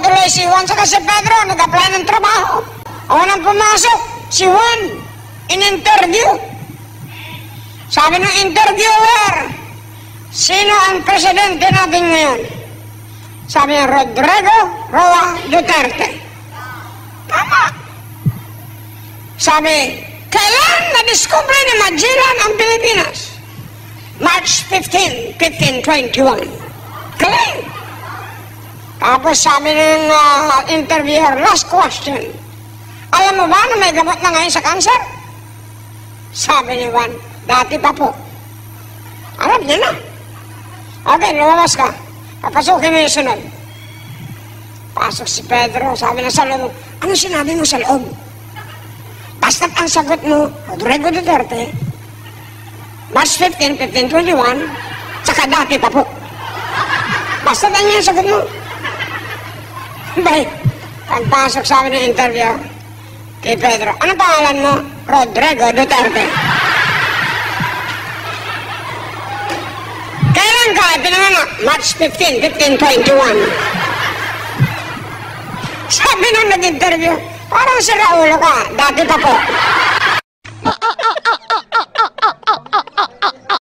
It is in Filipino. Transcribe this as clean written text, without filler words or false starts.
tuloy si Juan saka si Pedro, nag-apply ng trabaho. Unang pumasok, si Juan, in-interview. Sabi ng interviewer, sino ang presidente natin ngayon? Sabi niya, Rodrigo Roa Duterte. Tama. Sabi, kailan na-discover ni Magellan ang Pilipinas? March 15, 1521. Kailan? Tapos sabi ng interviewer, last question. Alam mo ba na may gamot na ngayon sa cancer? Sabi ni Juan, dati pa po. Alam niya na. Okay, lumabas ka. Papasukin mo yung sunod. Pasok si Pedro, sabi na sa loob, ano sinabi mo sa loob? Basta't ang sagot mo, Rodrigo Duterte, March 15, 1521, tsaka dati pa po. Basta't ang yung sagot mo. Baik, pagpasok sa amin ng interview kay Pedro, ano pangalan mo? Rodrigo Duterte. Kailan ka? Pinanganak? March 15, 1521. Sabi nung nag-interview, parang si Raulo ka, dati pa po.